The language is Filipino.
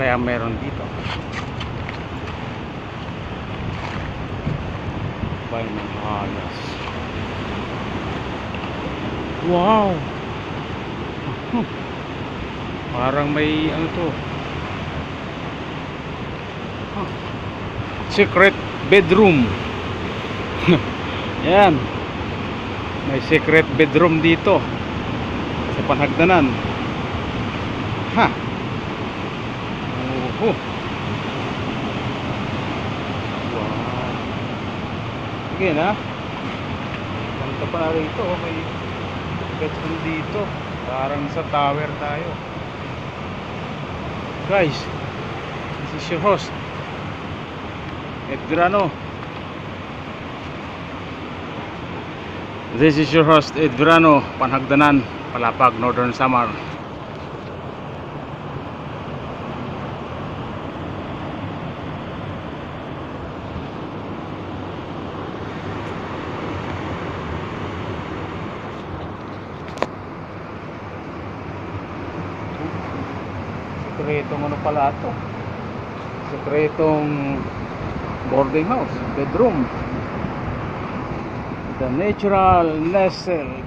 kaya meron dito? Bay ng halas. Wow. Parang may ano to, secret bedroom. Yan, may secret bedroom dito sa panhagdanan. Ha. Wow. Sige na. Punta pa na rito. May bedroom dito. Parang sa tower tayo. Guys, this is your host Ed Verano. This is your host Ed Verano, Panhagdanan, Palapag, Northern Samar. Sekretong ano pala ito? Sekretong boarding house, bedroom. The natural nestle